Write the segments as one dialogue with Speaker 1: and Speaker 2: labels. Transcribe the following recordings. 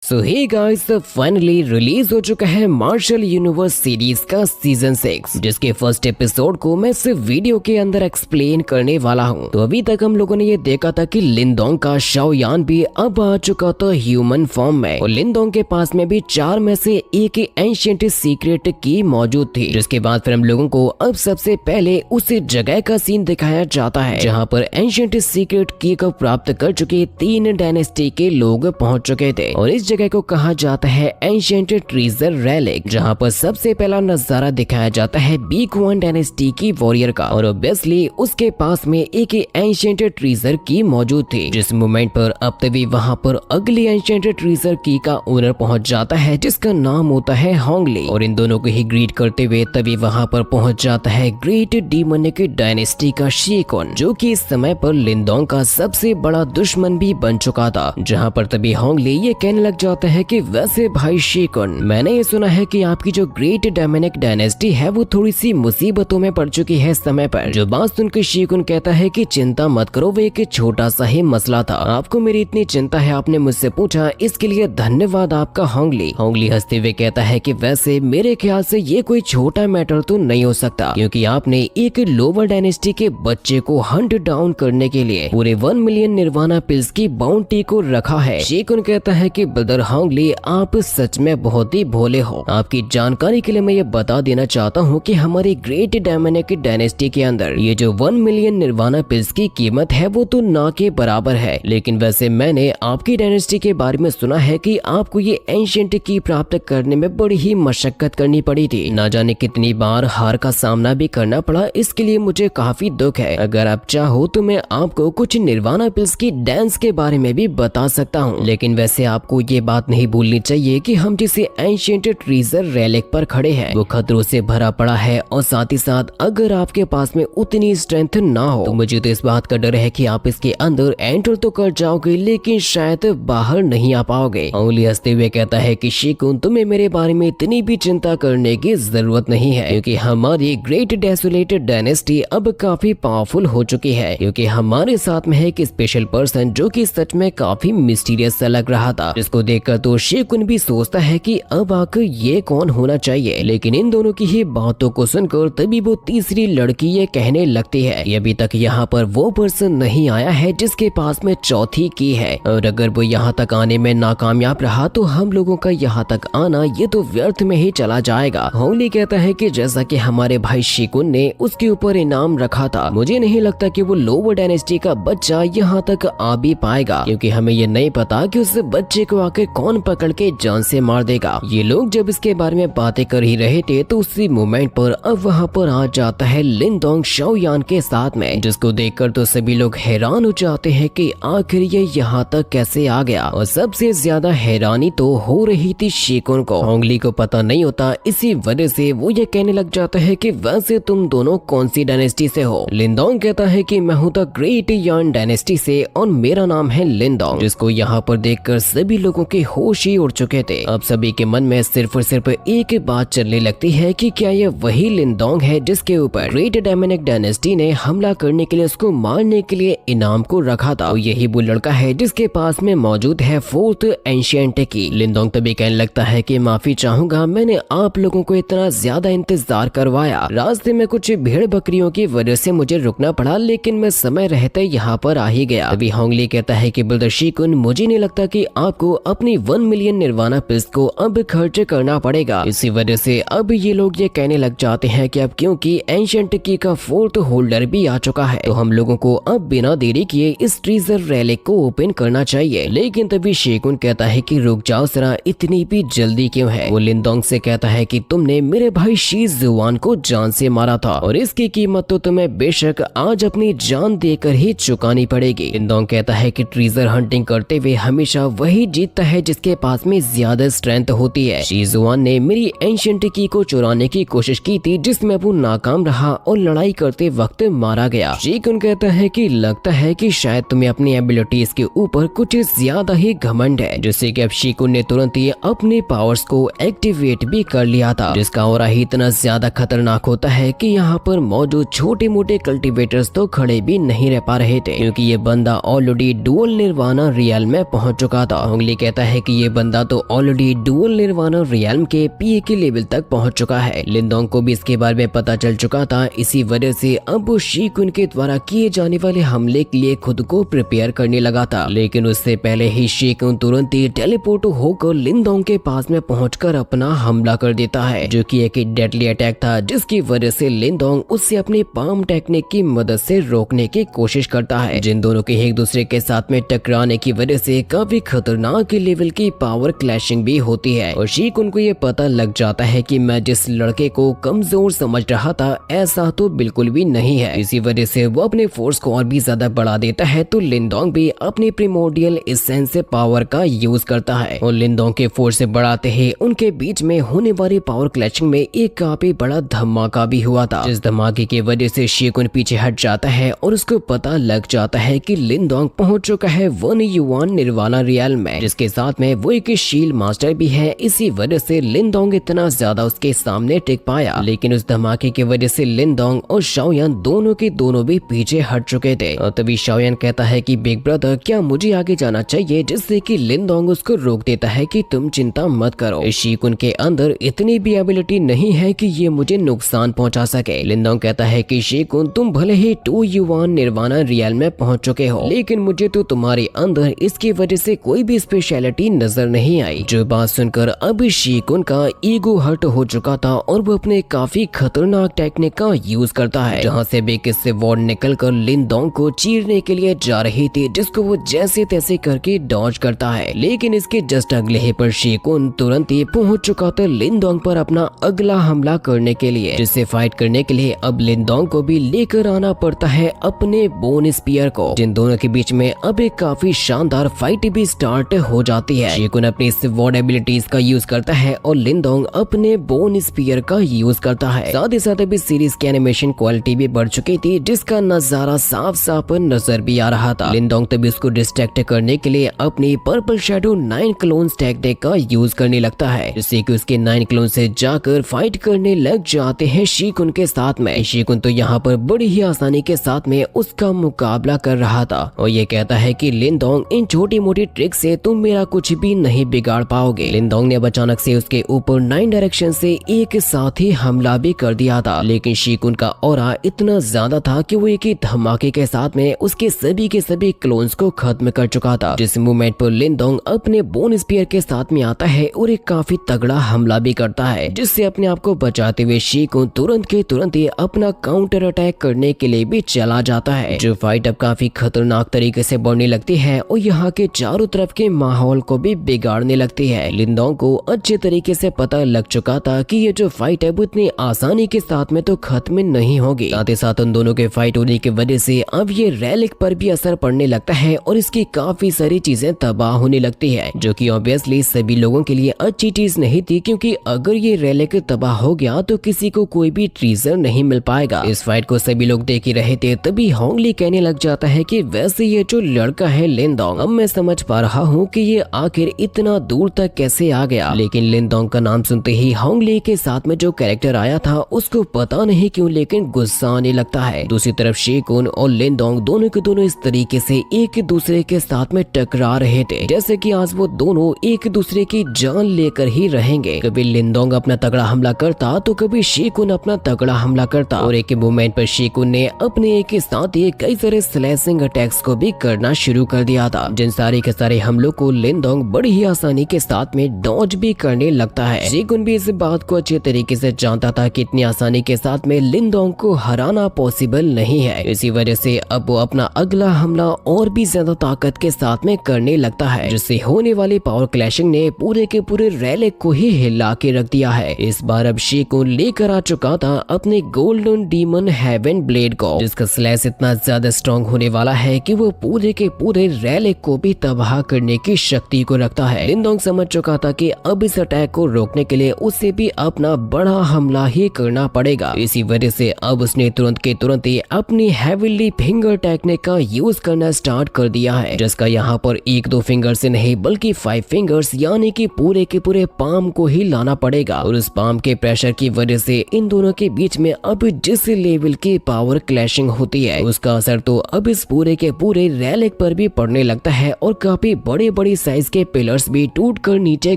Speaker 1: सो hey guys, finally release हो चुका है मार्शल यूनिवर्स सीरीज का सीजन 6, जिसके फर्स्ट एपिसोड को मैं सिर्फ वीडियो के अंदर एक्सप्लेन करने वाला हूं। तो अभी तक हम लोगों ने ये देखा था कि लिनडोंग का शाओयान भी अब आ चुका था ह्यूमन फॉर्म में, और लिनडोंग के पास में भी 4 में से एक एंशिएंट सीक्रेट की मौजूद थी। जिसके बाद फिर हम लोगों को अब सबसे पहले उस जगह का सीन दिखाया जाता है जहाँ पर एंशिएंट सीक्रेट की को प्राप्त कर चुके 3 डायनेस्टी के लोग पहुँच चुके थे, और इस जगह को कहा जाता है एंशिएंट ट्रेजर रेलिक, जहां पर सबसे पहला नजारा दिखाया जाता है B1 डायनेस्टी की वॉरियर का, और ऑब्वियसली उसके पास में एक एंशिएंट ट्रेजर की मौजूद थी। जिस मोमेंट पर अब तभी वहां पर अगली एंशिएंट ट्रेजर की का ओनर पहुंच जाता है, जिसका नाम होता है होंगली, और इन दोनों को ही ग्रीट करते हुए तभी वहां पर पहुंच जाता है ग्रेट डीमोनिक डायनेस्टी का शीकुन, जो कि इस समय पर लिनडोंग का सबसे बड़ा दुश्मन भी बन चुका था। जहां पर तभी होंगली ये कहने लग जाता है कि वैसे भाई शीकुन, मैंने ये सुना है कि आपकी जो ग्रेट डोमिनिक डायनेस्टी है वो थोड़ी सी मुसीबतों में पड़ चुकी है समय पर। जो बात सुनकर शीकुन कहता है कि चिंता मत करो, वो एक छोटा सा ही मसला था, आपको मेरी इतनी चिंता है, आपने मुझसे पूछा, इसके लिए धन्यवाद आपका होंगली। होंगली हंसते हुए कहता है कि वैसे मेरे ख्याल से ये कोई छोटा मैटर तो नहीं हो सकता, क्योंकि आपने एक लोअर डायनेस्टी के बच्चे को हंट डाउन करने के लिए पूरे 1 मिलियन निर्वाणा पिल्स की बाउंटी को रखा है। शीकुन कहता है कि ब्रदर होंगली, आप सच में बहुत ही भोले हो। आपकी जानकारी के लिए मैं ये बता देना चाहता हूँ कि हमारी ग्रेट डोमिनिक डायनेस्टी के अंदर ये जो 1 मिलियन निर्वाणा पिल्स की कीमत है वो तो ना के बराबर है, लेकिन वैसे मैंने आपकी डायनेस्टी के बारे में सुना है कि आपको ये एंशिएंट की प्राप्त करने में बड़ी ही मशक्कत करनी पड़ी थी, ना जाने कितनी बार हार का सामना भी करना पड़ा, इसके लिए मुझे काफी दुख है। अगर आप चाहो तो मैं आपको कुछ निर्वाणा पिल्स की डांस के बारे में भी बता सकता हूँ, लेकिन वैसे आपको ये बात नहीं भूलनी चाहिए कि हम जिसे एंशिएंट ट्रेजर रेलिक पर खड़े हैं वो खतरों से भरा पड़ा है, और साथ ही साथ अगर आपके पास में उतनी स्ट्रेंथ ना हो तो मुझे तो इस बात का डर है कि आप इसके अंदर एंटर तो कर जाओगे लेकिन शायद बाहर नहीं आ पाओगे। ओंगली हंसते हुए कहता है कि शीकुन, तुम्हें मेरे बारे में इतनी भी चिंता करने की जरूरत नहीं है, क्योंकि हमारी ग्रेट डेसोलेट डायनेस्टी अब काफी पावरफुल हो चुकी है, क्योंकि हमारे साथ में है एक स्पेशल पर्सन जो कि सच में काफी मिस्टीरियस सा लग रहा था, जिसको देखकर तो शीकुन भी सोचता है कि अब आखिर ये कौन होना चाहिए। लेकिन इन दोनों की ही बातों को सुनकर तभी वो तीसरी लड़की ये कहने लगती है कि अभी तक यहाँ पर वो पर्सन नहीं आया है जिसके पास में चौथी की है, और अगर वो यहाँ तक आने में नाकामयाब रहा तो हम लोगों का यहाँ तक आना ये तो व्यर्थ में ही चला जाएगा। होंगली कहता है कि जैसा कि हमारे भाई शीकुन ने उसके ऊपर इनाम रखा था, मुझे नहीं लगता कि वो लोअर डायनेस्टी का बच्चा यहाँ तक आ भी पाएगा, क्योंकि हमें ये नहीं पता कि उस बच्चे को आके कौन पकड़ के जान से मार देगा। ये लोग जब इसके बारे में बातें कर ही रहे थे तो उसी मोमेंट पर अब वहाँ पर आ जाता है लिनडोंग शाओयान के साथ में, जिसको देखकर तो सभी लोग हैरान हो जाते हैं कि आखिर ये यहाँ तक कैसे आ गया, और सबसे ज्यादा हैरानी तो हो रही थी शीकुन को। होंगली को पता नहीं होता, इसी वजह से वो ये कहने लग जाता है कि वैसे तुम दोनों कौन सी डायनेस्टी से हो। लिनडोंग कहता है कि मैं हूँ द ग्रेट यान डायनेस्टी से और मेरा नाम है लिनडोंग, जिसको यहाँ पर देखकर सभी लोगों के होश ही उड़ चुके थे। अब सभी के मन में सिर्फ और सिर्फ एक बात चलने लगती है कि क्या ये वही लिनडोंग है जिसके ऊपर ग्रेट डोमिनिक डायनेस्टी ने हमला करने के लिए उसको मारने के लिए इनाम को रखा था, और यही वो लड़का है जिसके पास में मौजूद है 4th एंशिएंट की। लिनडोंग तभी कहने लगता है कि माफी चाहूंगा, मैंने आप लोगों को इतना ज्यादा इंतजार करवाया, रास्ते में कुछ भेड़ बकरियों की वजह से मुझे रुकना पड़ा, लेकिन मैं समय रहते यहाँ पर आ ही गया। अभी होंगली कहता है कि ब्रदर शीकुन, मुझे नहीं लगता कि आपको अपनी 1 मिलियन निर्वाणा पिल्स को अब खर्च करना पड़ेगा, इसी वजह से अब ये लोग ये कहने लग जाते हैं कि अब क्योंकि एंशिएंट की का 4th होल्डर भी आ चुका है तो हम लोगों को अब बिना देरी किए इस ट्रेजर रेलिक को ओपन करना चाहिए। लेकिन तभी शीकुन कहता है कि रुक जाओ जरा, इतनी भी जल्दी क्यों है। वो लिनडोंग से कहता है कि तुमने मेरे भाई शी जुआन को जान से मारा था, और इसकी कीमत तो तुम्हें बेशक आज अपनी जान देकर ही चुकानी पड़ेगी। लिनडोंग कहता है कि ट्रेजर हंटिंग करते हुए हमेशा वही जीतता है जिसके पास में ज्यादा स्ट्रेंथ होती है। शी जुआन ने मेरी एंशिएंट की को चुराने की कोशिश की थी, जिसमें वो नाकाम रहा और लड़ाई करते वक्त मारा गया। शीकुन कहता है कि लगता है कि शायद तुम्हें अपनी एबिलिटीज के ऊपर कुछ ज्यादा ही घमंड है, जिससे कि अब शीकुन ने तुरंत ही अपने पावर्स को एक्टिवेट भी कर लिया था, जिसका ऑरा ही इतना ज्यादा खतरनाक होता है कि यहाँ पर मौजूद छोटे मोटे कल्टीवेटर्स तो खड़े भी नहीं रह पा रहे थे, क्योंकि ये बंदा ऑलरेडी डुअल निर्वाणा रियल में पहुंच चुका था। होंगली कहता कहता है कि ये बंदा तो ऑलरेडी डुअल निर्वाणा रियल्म के पीए के लेवल तक पहुंच चुका है। लिनडोंग को भी इसके बारे में पता चल चुका था, इसी वजह से अब वो शी-कुन के द्वारा किए जाने वाले हमले के लिए खुद को प्रिपेयर करने लगा था। लेकिन उससे पहले ही शी-कुन तुरंत ही टेलीपोर्ट होकर लिनडोंग के पास में पहुंचकर अपना हमला कर देता है, जो कि एक डेडली अटैक था, जिसकी वजह से लिनडोंग उससे अपनी पाम टेक्निक की मदद से रोकने की कोशिश करता है। जिन दोनों के एक दूसरे के साथ में टकराने की वजह से काफी खतरनाक लेवल की पावर क्लैशिंग भी होती है और शी-कुन को ये पता लग जाता है कि मैं जिस लड़के को कमजोर समझ रहा था ऐसा तो बिल्कुल भी नहीं है। इसी वजह से वो अपने फोर्स को और भी ज्यादा बढ़ा देता है। तो लिनडोंग भी अपनी प्रिमोर्डियल एसेंस पावर का यूज करता है और लिनडोंग के फोर्स से बढ़ाते ही उनके बीच में होने वाली पावर क्लैशिंग में एक काफी बड़ा धमाका भी हुआ था, जिस धमाके की वजह से शी-कुन पीछे हट जाता है और उसको पता लग जाता है कि लिनडोंग पहुंच चुका है वन युआन निर्वाणा रियल में, जिसके साथ में वो एक शील्ड मास्टर भी है। इसी वजह से लिनडोंग इतना ज्यादा उसके सामने टिक पाया, लेकिन उस धमाके की वजह से लिनडोंग और शाओयान दोनों के दोनों भी पीछे हट चुके थे। और तभी शाओयान कहता है कि बिग ब्रदर क्या मुझे आगे जाना चाहिए, जिससे कि लिनडोंग उसको रोक देता है कि तुम चिंता मत करो, शी-कुन के अंदर इतनी भी एबिलिटी नहीं है कि ये मुझे नुकसान पहुंचा सके। लिनडोंग कहता है कि शी-कुन तुम भले ही 2 युआन निर्वाणा रियल में पहुंच चुके हो, लेकिन मुझे तो तुम्हारे अंदर इसकी वजह से कोई भी स्पेशलिटी नजर नहीं आई। जो बात सुनकर अब शी-कुन का ईगो हर्ट हो चुका था और वो अपने काफी खतरनाक टेक्निक का यूज करता है, जहाँ से बेकिस से वॉर्ड निकल कर लिनडोंग को चीरने के लिए जा रही थी, जिसको वो जैसे तैसे करके डॉज करता है। लेकिन इसके जस्ट अगले ही पर शी-कुन तुरंत ही पहुंच चुका था लिनडोंग पर अपना अगला हमला करने के लिए, जिससे फाइट करने के लिए अब लिनडोंग को भी लेकर आना पड़ता है अपने बोन स्पीयर को। जिन दोनों के बीच में अब एक काफी शानदार फाइट भी स्टार्ट हो जाती है। शी-कुन अपनी स्वॉर्ड एबिलिटीज का यूज करता है और लिनडोंग अपने बोन स्पीयर का यूज करता है। साथ ही साथ अभी सीरीज की एनिमेशन क्वालिटी भी बढ़ चुकी थी, जिसका नजारा साफ साफ नजर भी आ रहा था। लिनडोंग तभी उसको डिस्ट्रैक्ट करने के लिए अपनी पर्पल शैडो 9 क्लोन्स टेक्निक का यूज करने लगता है, जिससे कि उसके 9 क्लोन से जाकर फाइट करने लग जाते हैं शी-कुन के साथ में। शी-कुन तो यहाँ पर बड़ी ही आसानी के साथ में उसका मुकाबला कर रहा था और ये कहता है कि लिनडोंग इन छोटी मोटी ट्रिक से तुम मेरा कुछ भी नहीं बिगाड़ पाओगे। लिनडोंग ने अचानक से उसके ऊपर 9 डायरेक्शन से एक साथ ही हमला भी कर दिया था, लेकिन शी-कुन का ऑरा इतना ज्यादा था कि वो एक ही धमाके के साथ में उसके सभी के सभी क्लोन्स को खत्म कर चुका था। जिस मूवमेंट पर लिनडोंग अपने बोन स्पीयर के साथ में आता है और एक काफी तगड़ा हमला भी करता है, जिससे अपने आप को बचाते हुए शी-कुन तुरंत के तुरंत ही अपना काउंटर अटैक करने के लिए भी चला जाता है। जो फाइट अब काफी खतरनाक तरीके से बढ़ने लगती है और यहाँ के चारों तरफ के माहौल को भी बिगाड़ने लगती है। लिनडोंग को अच्छे तरीके से पता लग चुका था कि ये जो फाइट है वो इतनी आसानी के साथ में तो खत्म नहीं होगी। साथ ही साथ उन दोनों के फाइट होने की वजह से अब ये रेलिक पर भी असर पड़ने लगता है और इसकी काफी सारी चीजें तबाह होने लगती है, जो कि ऑब्वियसली सभी लोगों के लिए अच्छी चीज नहीं थी, क्योंकि अगर ये रेलिक तबाह हो गया तो किसी को कोई भी ट्रीजर नहीं मिल पाएगा। इस फाइट को सभी लोग देख ही रहे थे, तभी होंगली कहने लग जाता है कि वैसे ये जो लड़का है लिनडोंग, अब मैं समझ पा रहा हूँ कि ये आखिर इतना दूर तक कैसे आ गया। लेकिन लिनडोंग का नाम सुनते ही होंगली के साथ में जो कैरेक्टर आया था उसको पता नहीं क्यों लेकिन गुस्सा आने लगता है। दूसरी तरफ शी-कुन और लिनडोंग दोनों के दोनों इस तरीके से एक दूसरे के साथ में टकरा रहे थे जैसे कि आज वो दोनों एक दूसरे की जान लेकर ही रहेंगे। कभी लिनडोंग अपना तगड़ा हमला करता तो कभी शी-कुन अपना तगड़ा हमला करता और एक मूवमेंट पर शी-कुन ने अपने एक के साथ ही कई सारे स्लैशिंग अटैक्स को भी करना शुरू कर दिया था, जिन सारे के सारे हमलों को लिनडोंग बड़ी ही आसानी के साथ में डॉज भी करने लगता है। शी-कुन भी इस बात को अच्छे तरीके से जानता था कि इतनी आसानी के साथ में लिनडोंग को हराना पॉसिबल नहीं है। इसी वजह से अब वो अपना अगला हमला और भी ज्यादा ताकत के साथ में करने लगता है, जिससे होने वाली पावर क्लैशिंग ने पूरे के पूरे रेलिक को ही हिला के रख दिया है। इस बार अब शी-कुन लेकर आ चुका था अपने गोल्डन डीमन हेवन ब्लेड को, जिसका स्लैश इतना ज्यादा स्ट्रॉन्ग होने वाला है कि वो पूरे के पूरे रेलिक को भी तबाह करने की शक्ति को रखता है। लिनडोंग समझ चुका था कि अब इस अटैक को रोकने के लिए उसे भी अपना बड़ा हमला ही करना पड़ेगा। इसी वजह से अब उसने तुरंत के तुरंत ही अपनी हेविली फिंगर टेक्निक का यूज करना स्टार्ट कर दिया है, जिसका यहाँ पर 1-2 फिंगर से नहीं बल्कि 5 फिंगर्स यानी कि पूरे के पूरे पाम को ही लाना पड़ेगा। और उस पाम के प्रेशर की वजह से इन दोनों के बीच में अब जिस लेवल की पावर क्लैशिंग होती है उसका असर तो अब इस पूरे के पूरे रेलिक पर भी पड़ने लगता है और काफी बड़े बड़े साइज के पिलर्स भी टूटकर नीचे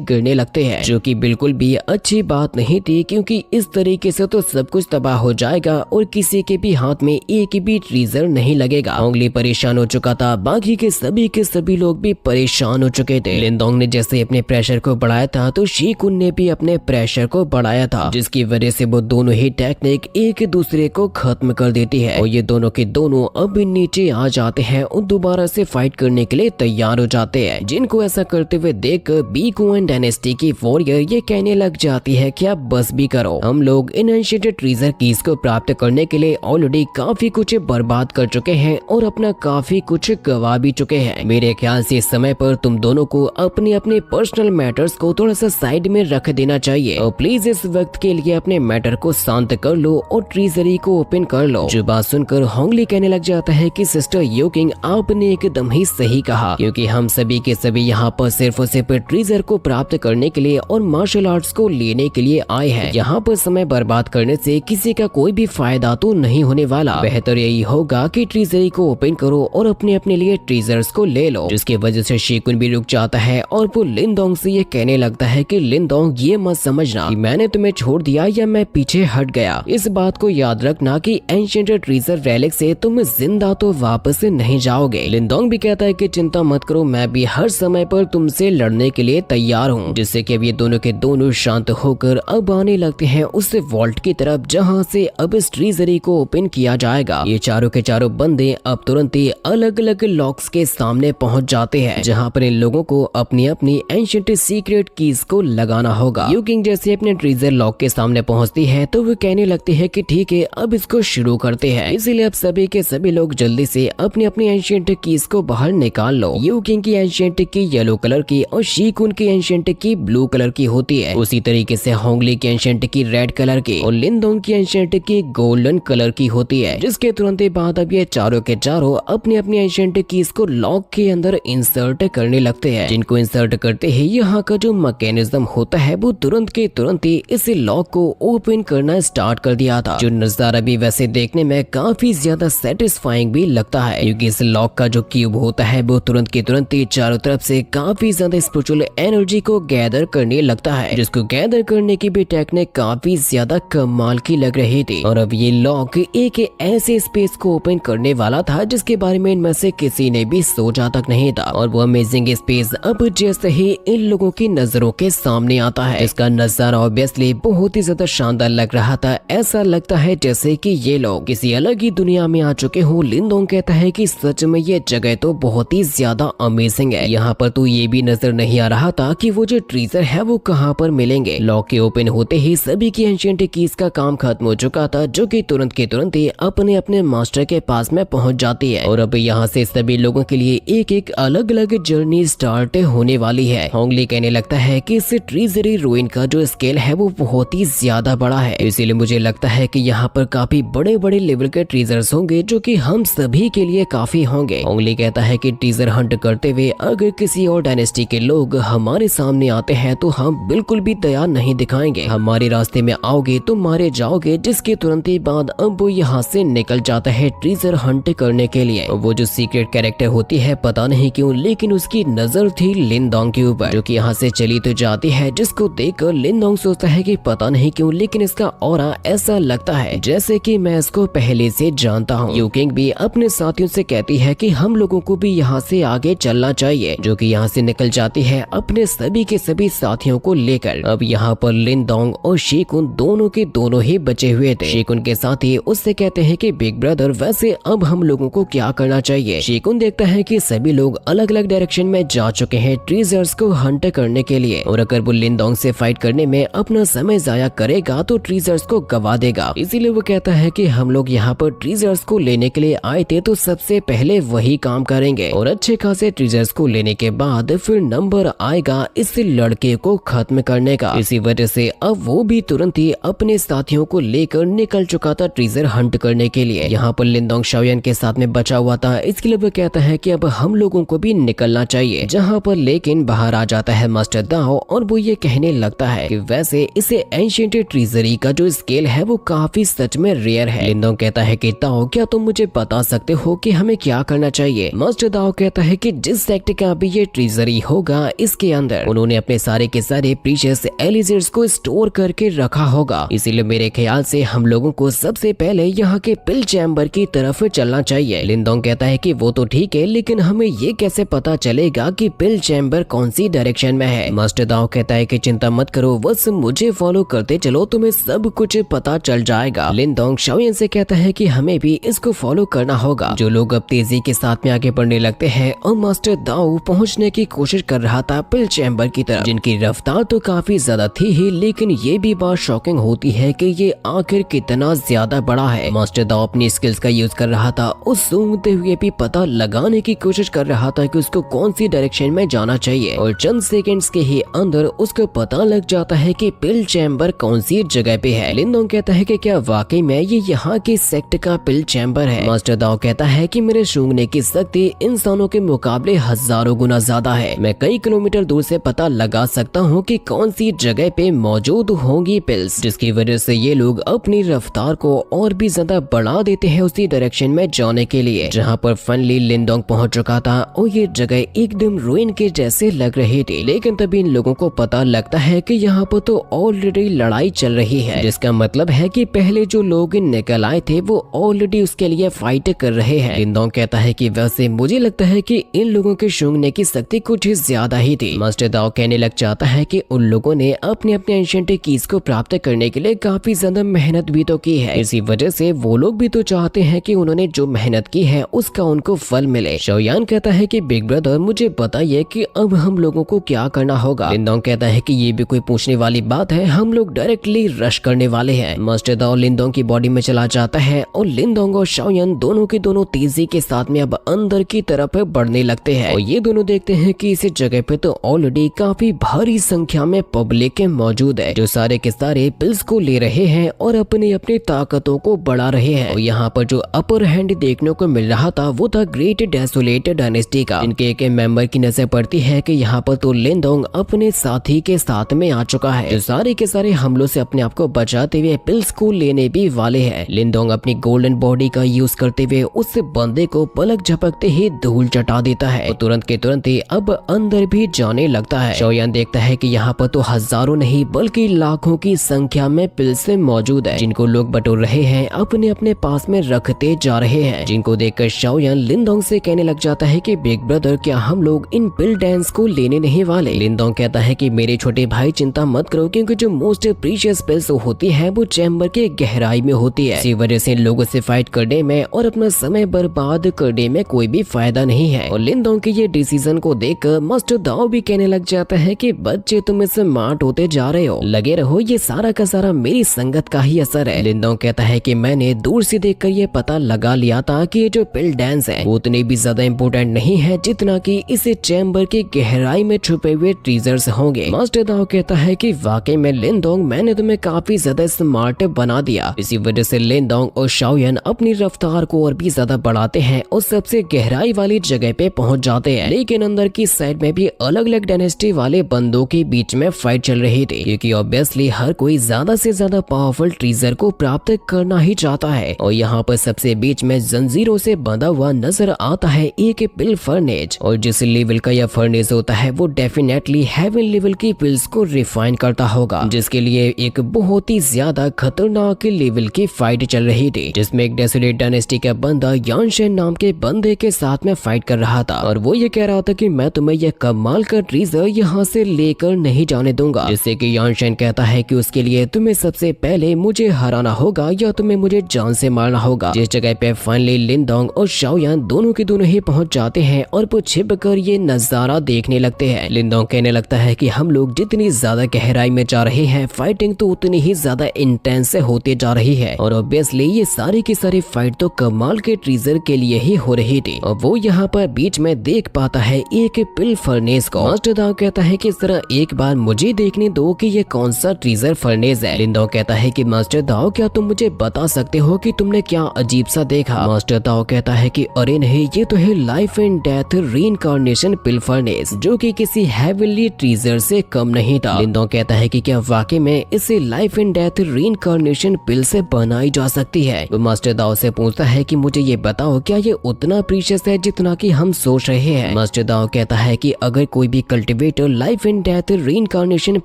Speaker 1: गिरने लगते हैं, जो कि बिल्कुल भी अच्छी बात नहीं थी, क्योंकि इस तरीके से तो सब कुछ तबाह हो जाएगा और किसी के भी हाथ में एक भी ट्रीजर नहीं लगेगा। होंगली परेशान हो चुका था, बाकी के सभी लोग भी परेशान हो चुके थे। लिनदोंग ने जैसे अपने प्रेशर को बढ़ाया था तो शीकुन ने भी अपने प्रेशर को बढ़ाया था, जिसकी वजह से वो दोनों ही टेक्निक एक दूसरे को खत्म कर देती है और ये दोनों के दोनों अब नीचे आ जाते हैं और दोबारा से फाइट करने के लिए तैयार हो जाते हैं। जिनको ऐसा करते हुए देख बीकुएन डायनेस्टी की वॉरियर ये कहने लग जाती है कि आप बस भी करो, हम लोग इन एंशिएंट ट्रीजर कीज को प्राप्त करने के लिए ऑलरेडी काफी कुछ बर्बाद कर चुके हैं और अपना काफी कुछ गवा भी चुके हैं। मेरे ख्याल से इस समय पर तुम दोनों को अपने अपने पर्सनल मैटर्स को थोड़ा सा साइड में रख देना चाहिए और प्लीज इस वक्त के लिए अपने मैटर को शांत कर लो और ट्रीजरी को ओपन कर लो। जो बात सुनकर होंगली कहने लग जाता है कि सिस्टर योकिंग आपने एकदम ही सही कहा, क्योंकि हम सभी के सभी यहाँ पर सिर्फ और सिर्फ ट्रीजर को प्राप्त करने के लिए और मार्शल आर्ट्स को लेने के लिए आए हैं। यहाँ पर समय बर्बाद करने से किसी का कोई भी फायदा तो नहीं होने वाला। बेहतर यही होगा कि ट्रीजरी को ओपन करो और अपने अपने लिए ट्रीजर्स को ले लो। जिसकी वजह से शीकुन भी रुक जाता है और वो लिनदोंग से ये कहने लगता है कि लिनदोंग ये मत समझना कि मैंने तुम्हें छोड़ दिया या मैं पीछे हट गया। इस बात को याद रखना कि एंशिएंट ट्रीजर रेलिक से तुम जिंदा तो वापस नहीं जाओगे। लिनदोंग भी कहता है कि चिंता मत करो, मैं भी हर समय पर तुमसे लड़ने के लिए तैयार हूँ। जिससे कि अब ये दोनों के दोनों शांत होकर अब आने लगते हैं उस वॉल्ट की तरफ जहाँ से अब इस ट्रीजरी को ओपन किया जाएगा। ये चारों के चारों बंदे अब तुरंत ही अलग अलग लॉक्स के सामने पहुंच जाते हैं, जहाँ पर इन लोगों को अपनी अपनी एंशिएंट सीक्रेट कीज को लगाना होगा। यूकिंग जैसे अपने ट्रीजर लॉक के सामने पहुंचती है तो वो कहने लगती है कि ठीक है अब इसको शुरू करते हैं। इसीलिए अब सभी के सभी लोग जल्दी से अपनी अपनी एंशिएंट कीज को बाहर निकाल लो। यूकिंग की एंशिएंट की येलो कलर की और शीकुन की एंशिएंट की ब्लू कलर की होती है। उसी तरीके से होंगली की एंशिएंट की रेड कलर की और लिनदोंग की एंशिएंट की गोल्डन कलर की होती है। जिसके तुरंत बाद अब ये चारों के चारों अपनी अपनी एंशिएंट कीज को लॉक के अंदर इंसर्ट करने लगते हैं। जिनको इंसर्ट करते ही यहाँ का जो मैकेनिज्म होता है वो तुरंत के तुरंत ही इस लॉक को ओपन करना स्टार्ट कर दिया था। जो नजारा भी वैसे देखने में काफी ज्यादा सेटिस्फाइंग भी लगता है, क्योंकि इस लॉक का जो क्यूब होता है वो तुरंत के तुरंत ही चारों तरफ से काफी ज्यादा स्पिरिचुअल एनर्जी को गैदर करने लगता है, जिसको गैदर करने की भी टेक्निक काफी ज्यादा कमाल की लग रही थी। और अब ये लॉक एक ऐसे स्पेस को ओपन करने वाला था जिसके बारे में इनमें से किसी ने भी सोचा तक नहीं था। और वो अमेजिंग स्पेस अब जैसे ही इन लोगों की नजरों के सामने आता है, इसका नजारा ऑब्वियसली बहुत ही ज्यादा शानदार लग रहा था। ऐसा लगता है जैसे कि ये लोग किसी अलग ही दुनिया में आ चुके हो। लिनदोंग कहता है कि सच में ये जगह तो बहुत ही ज्यादा अमेजिंग है। यहाँ पर तो ये भी नजर नहीं आ रहा था कि वो जो ट्रीजर है वो कहाँ पर मिलेंगे। लॉक के ओपन होते ही सभी की एंशिएंट कीज का काम खत्म हो चुका था, जो कि तुरंत के तुरंत ही अपने अपने मास्टर के पास में पहुंच जाती है। और अब यहाँ से सभी लोगों के लिए एक एक अलग अलग जर्नी स्टार्ट होने वाली है। होंगली कहने लगता है कि इस ट्रीजरी रूइन का जो स्केल है वो बहुत ही ज्यादा बड़ा है, इसीलिए मुझे लगता है कि यहाँ पर काफी बड़े बड़े लेवल के ट्रीजर्स होंगे जो कि हम सभी के लिए काफी होंगे। होंगली कहता है कि ट्रीजर हंट करते हुए अगर किसी और डायनेस्टी के लोग हमारे सामने आते हैं तो हम बिल्कुल भी दया नहीं दिखाएंगे। हमारे रास्ते में आओगे तो मारे जाओगे। जिसके तुरंत ही बाद अब वो यहाँ से निकल जाता है ट्रीजर हंट करने के लिए। वो जो सीक्रेट कैरेक्टर होती है पता नहीं क्यों, लेकिन उसकी नजर थी लिनदोंग के ऊपर, जो कि यहाँ से चली तो जाती है, जिसको देखकर लिनदोंग सोचता है कि पता नहीं क्यों लेकिन इसका ऑरा ऐसा लगता है जैसे कि मैं इसको पहले से जानता हूँ। यूकिंग भी अपने साथियों से कहती है कि हम लोगों को भी यहाँ से आगे चलना चाहिए, जो कि यहाँ से निकल जाती है अपने सभी के सभी साथियों को लेकर। अब यहाँ पर लिनदोंग और शीकुन दोनों के दोनों ही बचे हुए थे। शीकुन के साथी उससे कहते हैं कि बिग ब्रदर वैसे अब हम लोगों को क्या करना चाहिए। शीकुन देखता है कि सभी लोग अलग अलग डायरेक्शन में जा चुके हैं ट्रीजर्स को हंट करने के लिए, और अगर वो लिनदोंग से फाइट करने में अपना समय जाया करेगा तो ट्रीजर्स को गवा देगा। इसीलिए वो कहता है कि हम लोग यहाँ पर ट्रीजर्स को लेने के लिए आए थे तो सबसे पहले वही काम करेंगे, और अच्छे खासे ट्रीजर्स को लेने के बाद फिर नंबर आएगा इस लड़के को खत्म करने का। इसी वजह से अब वो भी तुरंत ही अपने साथियों को लेकर निकल चुका था ट्रीजर हंट करने के लिए। यहाँ पर लिनदोंग शाओयान के साथ में बचा हुआ था, इसके लिए वो कहता है कि अब हम लोगों को भी निकलना चाहिए। जहाँ पर लेकिन बाहर आ जाता है मास्टर दाओ और वो ये कहने लगता है कि वैसे इसे एंशिएंट ट्रीजरी का जो स्केल है वो काफी सच में रेयर है। लिनदोंग कहता है कि दाओ क्या तुम मुझे बता सकते हो कि हमें क्या करना चाहिए। मास्टर दाओ कहता है कि जिस सेक्ट का भी ये ट्रेजर ही होगा इसके अंदर। उन्होंने अपने सारे के सारे प्रीशियस एलिजिट्स को स्टोर करके रखा होगा। इसीलिए मेरे ख्याल से हम लोगों को सबसे पहले यहाँ के पिल चैम्बर की तरफ चलना चाहिए। लिंदोंग कहता है कि वो तो ठीक है, लेकिन हमें ये कैसे पता चलेगा कि पिल चैम्बर कौन सी डायरेक्शन में है। मास्टर दाओ कहता है कि चिंता मत करो, बस मुझे फॉलो करते चलो, तुम्हें सब कुछ पता चल जाएगा। लिंदोंग शाओयान से कहता है कि हमें भी इसको फॉलो करना होगा। जो लोग अब तेजी के साथ में आगे बढ़ने लगते हैं और मास्टर दाओ पहुंचने की कोशिश कर रहा था पिल चैम्बर की तरफ, जिनकी रफ्तार तो काफी ज्यादा थी ही, लेकिन ये भी बात शॉकिंग होती है कि ये आखिर कितना ज्यादा बड़ा है। मास्टर दाओ अपनी स्किल्स का यूज कर रहा था और सूंघते हुए भी पता लगाने की कोशिश कर रहा था कि उसको कौन सी डायरेक्शन में जाना चाहिए, और चंद सेकंड्स के ही अंदर उसको पता लग जाता है कि पिल चैम्बर कौन सी जगह पे है। लिंदोंग कहता है कि क्या वाकई में ये यहाँ के सेक्ट का पिल चैम्बर है। मास्टर दाओ कहता है कि मेरे सूंघने की शक्ति इंसानों के मुकाबले हजारों गुना ज्यादा है। मैं कई किलोमीटर दूर से पता लगा सकता हूँ कि कौन सी जगह पे मौजूद होंगी पिल्स, जिसकी वजह से ये लोग अपनी रफ्तार को और भी ज्यादा बढ़ा देते हैं उसी डायरेक्शन में जाने के लिए जहाँ पर फाइनली लिंदोंग पहुंच चुका था। और ये जगह एकदम रुइन के जैसे लग रही थी, लेकिन तभी इन लोगों को पता लगता है कि यहाँ पर तो ऑलरेडी लड़ाई चल रही है, जिसका मतलब है कि पहले जो लोग निकल आए थे वो ऑलरेडी उसके लिए फाइट कर रहे हैं। लिंदोंग कहता है कि वैसे मुझे लगता है कि इन लोगों के सूंघने की शक्ति कुछ ज्यादा ही थी। मास्टर दाओ कहने लग जाता है कि उन लोगों ने अपने अपने एंशिएंट कीज को प्राप्त करने के लिए काफी ज्यादा मेहनत भी तो की है, इसी वजह से वो लोग भी तो चाहते हैं कि उन्होंने जो मेहनत की है उसका उनको फल मिले। शाओयान कहता है कि बिग ब्रदर मुझे बताइए कि अब हम लोगों को क्या करना होगा। लिंदोंग कहता है कि ये भी कोई पूछने वाली बात है, हम लोग डायरेक्टली रश करने वाले हैं। मास्टर दाओ लिंदोंग की बॉडी में चला जाता है और लिंदोंग और शाओयान दोनों के दोनों तेजी के साथ में अब अंदर की तरफ बढ़ने लगते हैं। और ये दोनों देखते हैं कि इस जगह पे तो ऑलरेडी काफी भारी संख्या में पब्लिक मौजूद है, जो सारे के सारे पिल्स को ले रहे हैं और अपनी अपनी ताकतों को बढ़ा रहे हैं। और यहाँ पर जो अपर हैंड देखने को मिल रहा था वो था ग्रेट डेसोलेट डायनेस्टी का। इनके एक मेंबर की नजर पड़ती है कि यहाँ पर तो लिंदोंग अपने साथी के साथ में आ चुका है, जो सारे के सारे हमलों से अपने आप को बचाते हुए पिल्स को लेने भी वाले हैं। लिंदोंग अपनी गोल्डन बॉडी का यूज करते हुए उस बंदे को पलक झपकते ही धूल चटा देता है और तुरंत के तुरंत ही अब अंदर भी जाने लगता है। शाओयान देखता है कि यहाँ पर तो हजारों नहीं बल्कि लाखों की संख्या में पिल्स मौजूद है, जिनको लोग बटोर रहे हैं, अपने अपने पास में रखते जा रहे हैं। जिनको देखकर शाओयान लिंदोंग से कहने लग जाता है कि बिग ब्रदर क्या हम लोग इन पिल डांस को लेने नहीं वाले। लिंदोंग कहता है कि मेरे छोटे भाई चिंता मत करो, क्योंकि जो मोस्ट प्रीशियस पिल्स होती है वो चैम्बर के गहराई में होती है। इसी वजह से लोगों से फाइट करने में और अपना समय बर्बाद करने में कोई भी फायदा नहीं है। और लिंदोंग के ये डिसीजन को देखकर मास्टर दाओ भी कहने लग जाता है कि बच्चे तुम इससे स्मार्ट होते जा रहे हो, लगे रहो, ये सारा का सारा मेरी संगत का ही असर है। लिंदोंग कहता है कि मैंने दूर से देखकर ये पता लगा लिया था कि ये जो पिल डांस है वो उतने भी ज्यादा इम्पोर्टेंट नहीं है जितना कि इस चैम्बर की गहराई में छुपे हुए ट्रेजर्स होंगे। मास्टर दाओ कहता है कि वाकई में लिंदोंग मैंने तुम्हें काफी ज्यादा स्मार्ट बना दिया। इसी वजह से लिंदोंग और शाओयान अपनी रफ्तार को और भी ज्यादा बढ़ाते हैं और सबसे गहराई वाली जगह पे पहुंच जाते हैं। लेकिन अंदर की साइड में भी अलग अलग डायनेस्टी वाले बंदों के बीच में फाइट चल रही थी, क्योंकि ऑब्वियसली हर कोई ज्यादा से ज्यादा पावरफुल ट्रेजर को प्राप्त करना ही चाहता है। और यहाँ पर सबसे बीच में जंजीरों से बंधा हुआ नजर आता है एक पिल फर्नेज, और जिस लेवल का यह फर्नेज होता है वो डेफिनेटली हेवन लेवल की पिल्स को रिफाइन करता होगा, जिसके लिए एक बहुत ही ज्यादा खतरनाक लेवल की फाइट चल रही थी, जिसमें एक डेसोलेट डायनेस्टी का बंदा यानशेन नाम के बंदे के साथ में फाइट कर रहा था। और वो ये कह रहा था कि मैं तुम्हें यह कमाल का ट्रेजर यहाँ से लेकर नहीं जाने दूंगा, जिससे कि यानशेन कहता है कि उसके लिए तुम्हें सबसे पहले मुझे हराना होगा या तुम्हें मुझे जान से मारना होगा। जिस जगह पे फाइनली लिंदोंग और शाओयान दोनों के दोनों ही पहुंच जाते हैं और वो छिप कर ये नजारा देखने लगते हैं। लिंदोंग कहने लगता है कि हम लोग जितनी ज्यादा गहराई में जा रहे हैं फाइटिंग तो उतनी ही ज्यादा इंटेंस होते जा रही है, और ऑब्वियसली ये सारी की सारी फाइट तो कमाल के ट्रेजर के लिए ही हो रही थी। और वो यहाँ पर बीच में देख पाता है एक पिल फर्नेस को। मास्टर दाओ कहता है कि जरा एक बार मुझे देखने दो कि ये कौन सा ट्रेजर फर्नेस है। लिंदोंग कहता है कि मास्टर दाओ क्या तुम मुझे बता सकते हो कि तुमने क्या अजीब सा देखा। मास्टर दाओ कहता है कि अरे नहीं, ये तो है life and death reincarnation pill furnace, जो कि किसी हेवनली ट्रेजर से कम नहीं था। लिंदोंग कहता है कि क्या वाकई में इसे लाइफ एंड डेथ रीइंकार्नेशन पिल से बनाई जा सकती है। वो मास्टर दाओ से पूछता है कि मुझे ये बताओ क्या ये उतना प्रीशियस है जितना कि हम सोच रहे हैं। मास्टर मास्टर दाओ कहता है कि अगर कोई भी cultivator life and death reincarnation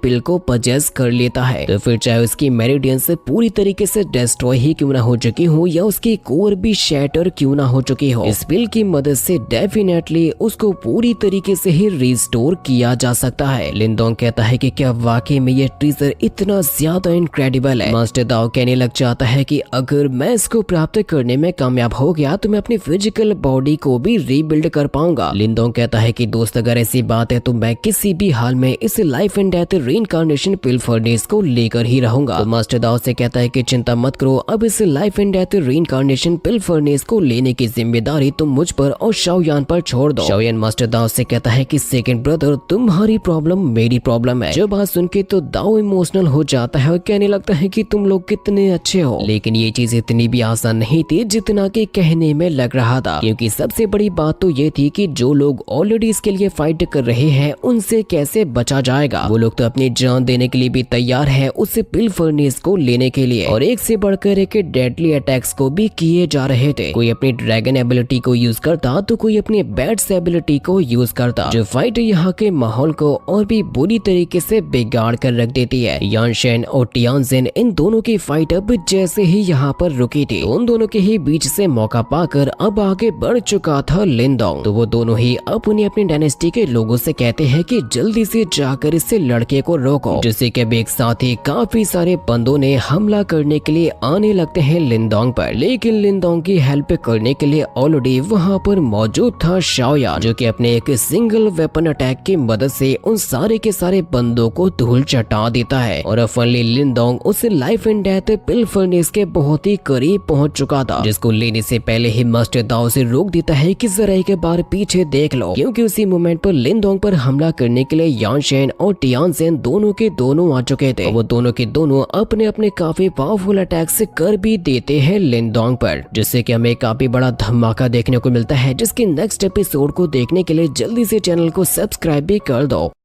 Speaker 1: pill को पजेस कर लेता है तो फिर चाहे उसकी मेरिडियंस पूरी तरीके से डिस्ट्रॉय ही क्यों ना हो चुकी हो या उसकी कोर भी शैटर क्यों ना हो चुकी हो, इस पिल की मदद से डेफिनेटली उसको पूरी तरीके से ही रिस्टोर किया जा सकता है। लिंदोंग कहता है कि क्या वाकई में ये ट्रीजर इतना ज्यादा इनक्रेडिबल है। मास्टर दाओ कहने लग जाता है कि अगर मैं इसको प्राप्त करने में कामयाब हो गया तो मैं अपनी फिजिकल बॉडी को भी रीबिल्ड कर पाऊंगा। लिंदोंग कहता है कि दोस्त अगर ऐसी बात है तो मैं किसी भी हाल में इस life and death reincarnation pill furnace को लेकर ही रहूंगा। तो मास्टर दाओ से कहता है कि चिंता मत करो, अब इस life and death reincarnation pill furnace को लेने की जिम्मेदारी तुम मुझ पर और शाओयान पर छोड़ दो। शाओयान मास्टर दाओ से कहता है कि सेकंड ब्रदर तुम्हारी प्रॉब्लम मेरी प्रॉब्लम है। जब बात सुन के तो दाओ इमोशनल हो जाता है और कहने लगता है कि तुम लोग कितने अच्छे हो, लेकिन ये चीज इतनी भी आसान नहीं थी जितना कि कहने में लग रहा था, क्योंकि सबसे बड़ी बात तो ये थी कि जो लोग ऑलरेडी इसके लिए फाइट कर रहे हैं उनसे कैसे बचा जाएगा। वो लोग तो अपनी जान देने के लिए भी तैयार है उस पिल फर्नेस को लेने के लिए, और एक से बढ़कर एक डेडली अटैक्स को भी किए जा रहे थे। कोई अपनी ड्रैगन एबिलिटी को यूज करता तो कोई अपनी बैट्स एबिलिटी को यूज करता, जो फाइट यहाँ के माहौल को और भी बुरी तरीके से बिगाड़ कर रख देती है। यानशेन और टियानजिन इन दोनों की फाइट अब जैसे ही यहाँ पर रुकी थी, उन दोनों के ही बीच से मौका पाकर अब आगे बढ़ चुका था लिंदोंग। तो वो दोनों ही अपनी अपनी डायनेस्टी के लोगों से कहते हैं कि जल्दी से जाकर इस लड़के को रोको, जिससे कि अब एक साथ ही काफी सारे बंदों ने हमला करने के लिए आने लगते हैं लिंदोंग पर। लेकिन लिंदोंग की हेल्प करने के लिए ऑलरेडी वहाँ पर मौजूद था शाओयान, जो कि अपने एक सिंगल वेपन अटैक की मदद से उन सारे के सारे बंदों को धूल चटा देता है। और फाइनली लिंदोंग उस life and death pill furnace के बहुत ही करीब पहुंच चुका था, जिसको लेने से पहले ही मास्टर दाओ से रोक देता है कि जरा एक बार पीछे देख लो, क्योंकि उसी मोमेंट पर लिंदोंग पर हमला करने के लिए यानशेन और टियानजिन दोनों के दोनों आ चुके थे। वो दोनों के दोनों अपने अपने काफी पावरफुल अटैक्स कर भी देते हैं लिंदोंग पर, जिससे कि हमें काफी बड़ा धमाका देखने को मिलता है, जिसके नेक्स्ट एपिसोड को देखने के लिए जल्दी से चैनल को सब्सक्राइब भी कर दो।